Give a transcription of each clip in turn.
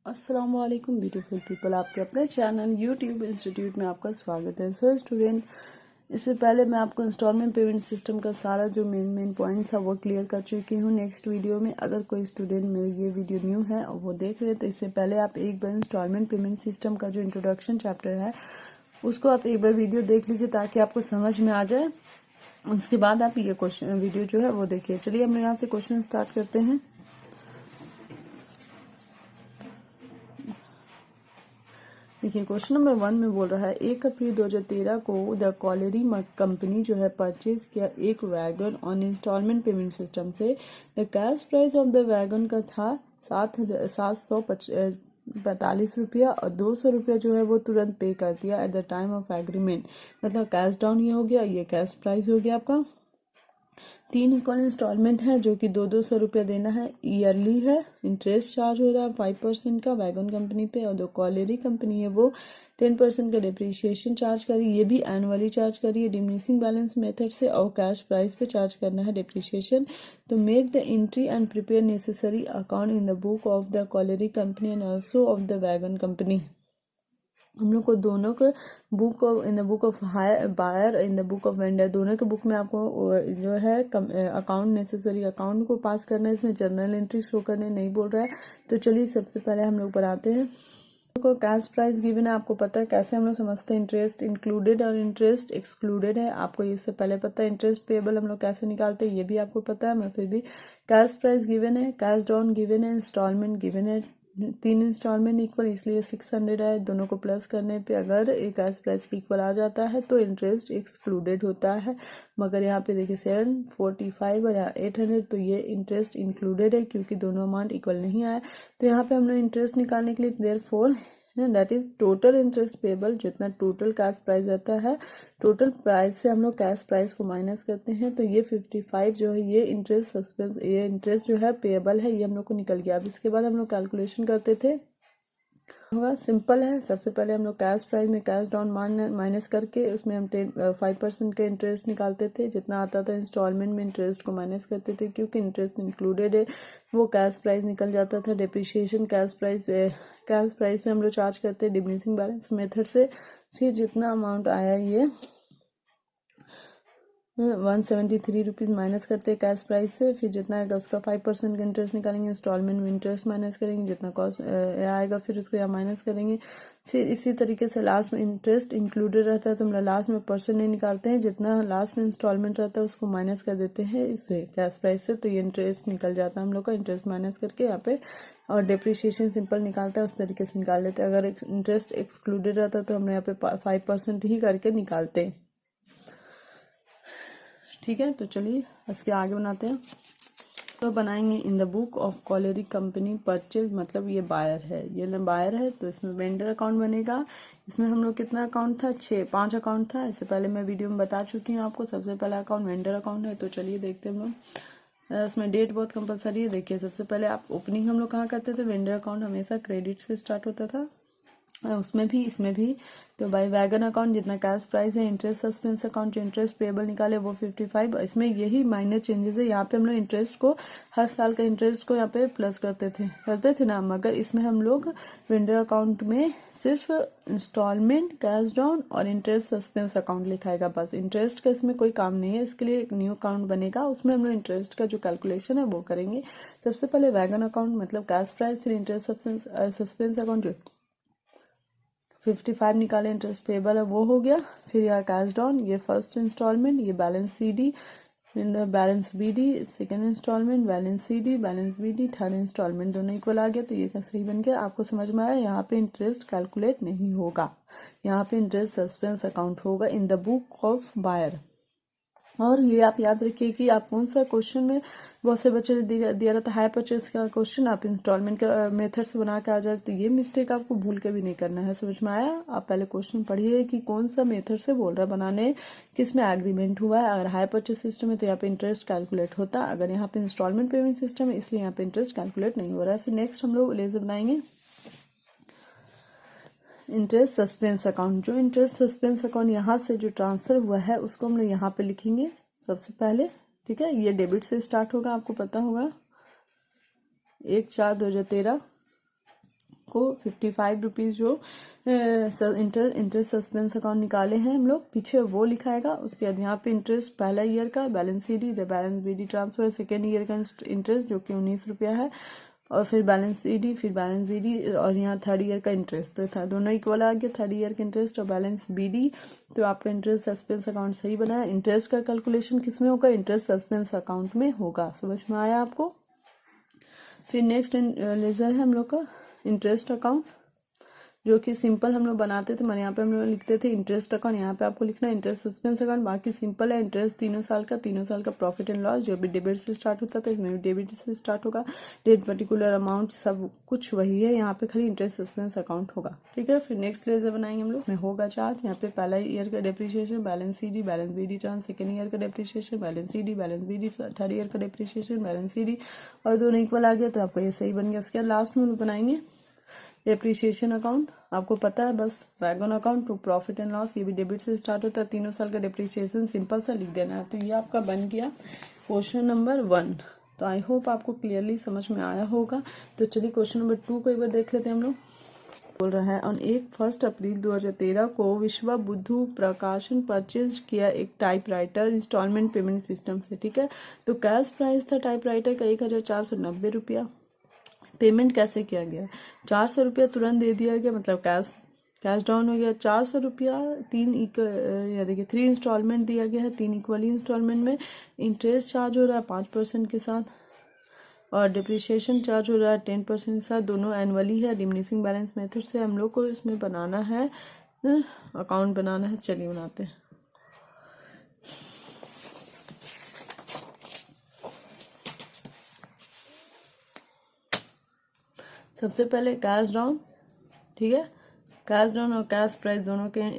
अस्सलाम वालेकुम beautiful people, आपके अपने चैनल यूट्यूब इंस्टीट्यूट में आपका स्वागत है। सो स्टूडेंट, इससे पहले मैं आपको इंस्टॉलमेंट पेमेंट सिस्टम का सारा जो मेन पॉइंट था वो क्लियर कर चुकी हूँ। नेक्स्ट वीडियो में अगर कोई स्टूडेंट मेरे ये वीडियो न्यू है और वो देख रहे हैं तो इससे पहले आप एक बार इंस्टॉलमेंट पेमेंट सिस्टम का जो इंट्रोडक्शन चैप्टर है उसको आप एक बार वीडियो देख लीजिए ताकि आपको समझ में आ जाए। उसके बाद आप ये क्वेश्चन वीडियो जो है वो देखिए। चलिए हम यहाँ से क्वेश्चन स्टार्ट करते हैं। देखिए क्वेश्चन नंबर 1 में बोल रहा है 1 अप्रैल 2013 को द कॉलेरी कंपनी जो है परचेज किया एक wagon on instalment payment system से। The cash price of the wagon का था 7,745 रुपया और 200 रुपया जो है वो तुरंत पे कर दिया at the time of agreement. मतलब कैश डाउन ये हो गया, ये कैश प्राइस हो गया आपका। 3 इक्वल इंस्टॉलमेंट है जो कि 200 रुपया देना है, ईयरली है। इंटरेस्ट चार्ज हो रहा है 5% का वैगन कंपनी पे, और जो कॉलेरी कंपनी है वो 10% का डिप्रिशिएशन चार्ज करी, ये भी एनुअली चार्ज करी है डिमिनिशिंग बैलेंस मेथड से, और कैश प्राइस पे चार्ज करना है डिप्रिशिएशन। तो make the entry and prepare necessary account in the book of the colliery company and also of the wagon company. हम लोग को दोनों के book of in the book of hire buyer in the book of vendor, दोनों के book में आपको जो है अकाउंट नेसेसरी अकाउंट को पास करना है। इसमें जर्नल एंट्री शो करने नहीं बोल रहा है। तो चलिए सबसे पहले हम लोग बनाते हैं। को कैश प्राइस गिवन है, आपको पता है कैसे हम लोग समझते हैं इंटरेस्ट इंक्लूडेड और इंटरेस्ट एक्सक्लूडेड है। आपको इससे पहले पता है इंटरेस्ट पेबल हम लोग कैसे निकालते हैं, ये भी आपको पता है। मैं फिर भी कैश प्राइस गिवन है, कैश डाउन गिवन है, इंस्टॉलमेंट गिवन है। 3 इंस्टॉलमेंट इक्वल इसलिए 600 है। दोनों को प्लस करने पे अगर एक कैश प्राइस की इक्वल आ जाता है तो इंटरेस्ट एक्सक्लूडेड होता है। मगर यहाँ पे देखिए 745 और यहाँ 800, तो ये इंटरेस्ट इंक्लूडेड है क्योंकि दोनों अमाउंट इक्वल नहीं आया। तो यहाँ पे हम लोग इंटरेस्ट निकालने के लिए therefore that is total interest payable, जितना टोटल कैश प्राइस रहता है, टोटल प्राइस से हम लोग कैश प्राइस को माइनस करते हैं। तो ये 55 जो है ये इंटरेस्ट सस्पेंस, ये इंटरेस्ट जो है पेबल है, ये हम लोग को निकल गया। अब इसके बाद हम लोग कैलकुलेशन करते थे, होगा सिंपल है। सबसे पहले हम लोग कैश प्राइस में कैश डाउन माइनस करके उसमें हम 5% का इंटरेस्ट निकालते थे, जितना आता था इंस्टॉलमेंट में इंटरेस्ट को माइनस करते थे क्योंकि इंटरेस्ट इंक्लूडेड है, वो कैश प्राइस निकल जाता था। डिप्रिशिएशन कैश प्राइस में हम लोग चार्ज करते हैं डिमिनिशिंग बैलेंस मेथड से। फिर जितना अमाउंट आया ये 173 रुपीज़ माइनस करते हैं कैश प्राइस से। फिर जितना आएगा उसका 5% का इंटरेस्ट निकालेंगे, इंस्टॉलमेंट में इंटरेस्ट माइनस करेंगे, जितना कॉस्ट आएगा फिर उसको यहाँ माइनस करेंगे। फिर इसी तरीके से लास्ट में इंटरेस्ट इंक्लूडेड रहता है तो हम लास्ट में परसेंट नहीं निकालते हैं, जितना लास्ट इंस्टॉलमेंट रहता है उसको माइनस कर देते हैं इससे कैश प्राइस से। तो ये इंटरेस्ट निकल जाता है हम लोग का, इंटरेस्ट माइनस करके यहाँ पे। और डिप्रिशिएशन सिंपल निकालता है उस तरीके से निकाल लेते हैं। अगर इंटरेस्ट एक्सक्लूडेड रहता है तो हम यहाँ पे 5% ही करके निकालते हैं। ठीक है, तो चलिए इसके आगे बनाते हैं। तो बनाएंगे इन the book of cholerae company purchase, मतलब ये बायर है, ये बायर है तो इसमें वेंडर अकाउंट बनेगा। इसमें हम लोग कितना अकाउंट था, 5 अकाउंट था। इससे पहले मैं वीडियो में बता चुकी हूँ आपको। सबसे पहला अकाउंट वेंडर अकाउंट है। तो चलिए देखते हैं हम लोग। इसमें डेट बहुत कंपलसरी है। देखिए सबसे पहले आप ओपनिंग हम लोग कहाँ करते थे, वेंडर अकाउंट हमेशा क्रेडिट से स्टार्ट होता था, उसमें भी इसमें भी। तो बाई वैगन अकाउंट जितना कैश प्राइस है, इंटरेस्ट सस्पेंस अकाउंट जो इंटरेस्ट पेबल निकाले वो 55। इसमें यही माइनर चेंजेस है। यहाँ पे हम लोग इंटरेस्ट को हर साल का इंटरेस्ट को यहाँ पे प्लस करते थे ना। मगर इसमें हम लोग वेंडर अकाउंट में सिर्फ इंस्टॉलमेंट, कैश डाउन और इंटरेस्ट सस्पेंस अकाउंट लिखाएगा बस। इंटरेस्ट का इसमें कोई काम नहीं है। इसके लिए एक न्यू अकाउंट बनेगा, उसमें हम लोग इंटरेस्ट का जो कैलकुलेशन है वो करेंगे। सबसे पहले वैगन अकाउंट मतलब कैश प्राइस, फिर इंटरेस्ट सस्पेंस अकाउंट जो 55 निकाले इंटरेस्ट पेबल है वो हो गया। फिर यहाँ कैश डाउन, ये फर्स्ट इंस्टॉलमेंट, ये balance CD, balance BD, second instalment balance CD, balance BD, third instalment, दोनों इक्वल आ गया। तो ये सही बन गया। आपको समझ में आया। यहाँ पे इंटरेस्ट कैलकुलेट नहीं होगा, यहाँ पे इंटरेस्ट सस्पेंस अकाउंट होगा in the book of buyer. और ये आप याद रखिए कि आप कौन सा क्वेश्चन में बहुत से बच्चे ने दिया रहता है हाई परचेज का क्वेश्चन, आप इंस्टॉलमेंट का मेथड से बना के आ जाए। तो ये मिस्टेक आपको भूल के भी नहीं करना है। समझ में आया। आप पहले क्वेश्चन पढ़िए कि कौन सा मेथड से बोल रहा है बनाने, किस में एग्रीमेंट हुआ है। अगर हाई परचेज सिस्टम है तो यहाँ पे इंटरेस्ट कैलकुलेट होता है, अगर यहाँ पे इंस्टॉलमेंट पेमेंट सिस्टम है इसलिए यहाँ पे इंटरेस्ट कैलकुलेट नहीं हो रहा है। फिर नेक्स्ट हम लोग लेजर बनाएंगे इंटरेस्ट सस्पेंस अकाउंट। जो इंटरेस्ट सस्पेंस अकाउंट यहाँ से जो ट्रांसफर हुआ है उसको हम लोग यहाँ पे लिखेंगे सबसे पहले। ठीक है, ये डेबिट से स्टार्ट होगा, आपको पता होगा 1/4/2013। को 55 रुपीज़ जो इंटरेस्ट सस्पेंस अकाउंट निकाले हैं हम लोग, पीछे वो लिखाएगा। उसके बाद यहाँ पे इंटरेस्ट पहला ईयर का balance CD, balance BD transfer, second year का इंटरेस्ट जो कि 19 रुपया है, और फिर बैलेंस सीडी, फिर बैलेंस बीडी, और यहाँ थर्ड ईयर का इंटरेस्ट। तो था दोनों इक्वल आ गया, थर्ड ईयर का इंटरेस्ट और बैलेंस बीडी। तो आपका इंटरेस्ट सस्पेंस अकाउंट सही बना है। इंटरेस्ट का कैलकुलेशन किस में होगा? इंटरेस्ट सस्पेंस अकाउंट में होगा। समझ में आया आपको? फिर नेक्स्ट लेजर है हम लोग का इंटरेस्ट अकाउंट, जो कि सिंपल हम लोग बनाते थे। मैंने यहाँ पे हम लोग लिखते थे इंटरेस्ट अकाउंट, यहाँ पे आपको लिखना है इंटरेस्ट सस्पेंस अकाउंट। बाकी सिंपल है। इंटरेस्ट 3 साल का प्रॉफिट एंड लॉस जो भी डेबिट से स्टार्ट होता था, इसमें भी डेबिट से स्टार्ट होगा। डेट पर्टिकुलर अमाउंट सब कुछ वही है, यहाँ पे खाली इंटरेस्ट सस्पेंस अकाउंट होगा। ठीक है। फिर नेक्स्ट लेजर बनाएंगे हम लोग, में होगा चार्ट। यहाँ पे पहला ईयर का depreciation, balance CD, balance BD ट्रांस, सेकेंड ईयर का depreciation, balance CD, balance BD, third year का डेप्रिसिएशन, बैलेंस सीडी, और दोनों इक्वल आ गया तो आपका ये सही बन गया। उसके बाद लास्ट में बनाएंगे डेप्रिसिएशन अकाउंट। आपको पता है बस wagon account to profit and loss, ये भी डेबिट से स्टार्ट होता है। 3 साल का डेप्रिसिएशन सिंपल सा लिख देना है। तो ये आपका बन गया क्वेश्चन नंबर 1। तो आई होप आपको क्लियरली समझ में आया होगा। तो चलिए क्वेश्चन नंबर 2 को एक बार देख लेते हैं हम लोग। बोल रहा है, ऑन 1 अप्रैल 2013 को विश्व बुद्धू प्रकाशन परचेज किया एक टाइपराइटर इंस्टॉलमेंट पेमेंट सिस्टम से। ठीक है। तो कैश प्राइस था टाइपराइटर का 1490 रुपया। पेमेंट कैसे किया गया? 400 रुपया तुरंत दे दिया गया, मतलब कैश डाउन हो गया 400 रुपया। 3 इंस्टॉलमेंट दिया गया है, 3 इक्वली इंस्टॉलमेंट में। इंटरेस्ट चार्ज हो रहा है 5% के साथ, और डिप्रिशिएशन चार्ज हो रहा है 10% के साथ। दोनों एनुअली है। डिमिनिशिंग बैलेंस मेथड से हम लोग को इसमें बनाना है, अकाउंट बनाना है। चलिए बनाते हैं। सबसे पहले कैश डाउन, ठीक है। कैश डाउन और कैश प्राइस दोनों के,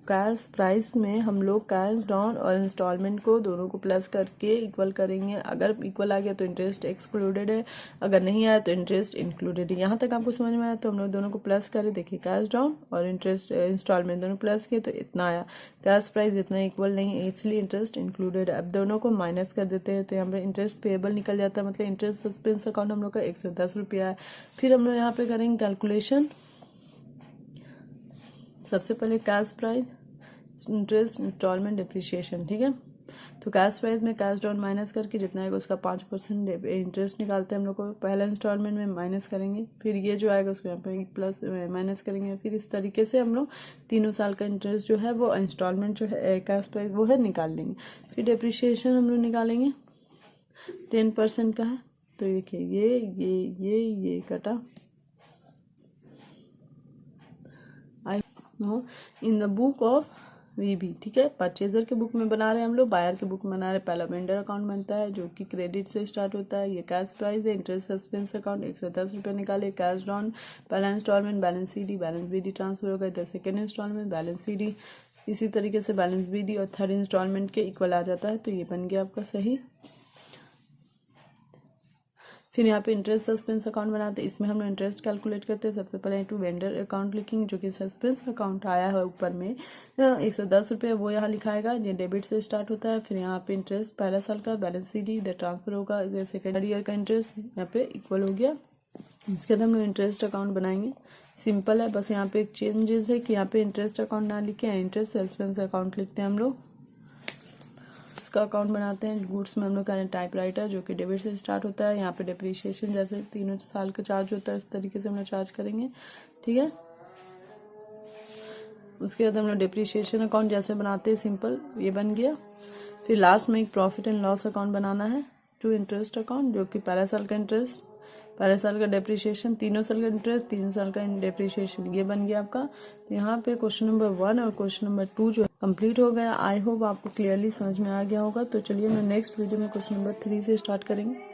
कैश प्राइस में हम लोग कैश डाउन और इंस्टॉलमेंट को दोनों को प्लस करके इक्वल करेंगे। अगर इक्वल आ गया तो इंटरेस्ट एक्सक्लूडेड है, अगर नहीं आया तो इंटरेस्ट इंक्लूडेड है। यहाँ तक आपको समझ में आया? तो हम लोग दोनों को प्लस करें। देखिए कैश डाउन और इंस्टॉलमेंट दोनों प्लस किए तो इतना आया। कैश प्राइस इतना इक्वल नहीं है, इसलिए इंटरेस्ट इंक्लूडेड है। अब दोनों को माइनस कर देते हैं तो यहाँ पर इंटरेस्ट पेएबल निकल जाता है, मतलब इंटरेस्ट सस्पेंस अकाउंट हम लोग का 110 रुपया है। फिर हम लोग यहाँ पे करेंगे कैलकुलेशन। सबसे पहले cash price, interest, instalment, depreciation. ठीक है। तो कैश प्राइस में कैश डाउन माइनस करके जितना आएगा उसका 5% इंटरेस्ट निकालते हैं हम लोग को। पहला इंस्टॉलमेंट में माइनस करेंगे, फिर ये जो आएगा उसको यहाँ पे प्लस माइनस करेंगे। फिर इस तरीके से हम लोग 3 साल का इंटरेस्ट जो है वो इंस्टॉलमेंट जो है कैश प्राइस वो है निकाल लेंगे। फिर डिप्रिशिएशन हम लोग निकालेंगे, 10% का है। तो देखिए ये कटा इन द बुक ऑफ वीबी। ठीक है। परचेजर के बुक में बना रहे हैं हम लोग, बायर के बुक में बना रहे हैं। पहला वेंडर अकाउंट बनता है जो कि क्रेडिट से स्टार्ट होता है। ये कैश प्राइस है। इंटरेस्ट सस्पेंस अकाउंट 110 रुपये निकाले। कैश डाउन, पहला instalment, balance CD, balance BD transfer हो गया। सेकेंड इंस्टॉलमेंट, बैलेंस सीडी, इसी तरीके से बैलेंस बीडी और थर्ड इंस्टॉलमेंट के इक्वल आ जाता है। तो ये बन गया आपका सही। फिर यहाँ पे इंटरेस्ट सस्पेंस अकाउंट बनाते हैं, इसमें हम लोग इंटरेस्ट कैलकुलेट करते हैं। सबसे पहले टू वेंडर अकाउंट लिखेंगे जो कि सस्पेंस अकाउंट आया है ऊपर में 110 रुपये, वो यहाँ लिखाएगा। ये डेबिट से स्टार्ट होता है। फिर यहाँ पे इंटरेस्ट पहला साल का, बैलेंस सीडी, इधर ट्रांसफर होगा। इधर सेकेंड ईयर का इंटरेस्ट यहाँ पे इक्वल हो गया। उसके बाद हम लोग इंटरेस्ट अकाउंट बनाएंगे। सिंपल है, बस यहाँ पे एक चेंजेस है कि यहाँ पे इंटरेस्ट अकाउंट ना लिखे, इंटरेस्ट सस्पेंस अकाउंट लिखते हैं हम लोग। का अकाउंट बनाते हैं। गुड्स में हम लोग का टाइपराइटर जो कि डेबिट से स्टार्ट होता है। यहाँ पे डिप्रिशिएशन जैसे 3 साल का चार्ज होता है इस तरीके से हम लोग चार्ज करेंगे। ठीक है। उसके बाद हम लोग डिप्रिशिएशन अकाउंट जैसे बनाते हैं सिंपल, ये बन गया। फिर लास्ट में एक प्रॉफिट एंड लॉस अकाउंट बनाना है, टू इंटरेस्ट अकाउंट जो कि पहला साल का इंटरेस्ट, पहले साल का डेप्रिशिएशन, 3 साल का इंटरेस्ट, 3 साल का डेप्रिशिएशन, ये बन गया आपका। तो यहाँ पे क्वेश्चन नंबर 1 और क्वेश्चन नंबर 2 जो है कंप्लीट हो गया। आई होप आपको क्लियरली समझ में आ गया होगा। तो चलिए मैं नेक्स्ट वीडियो में क्वेश्चन नंबर 3 से स्टार्ट करेंगे।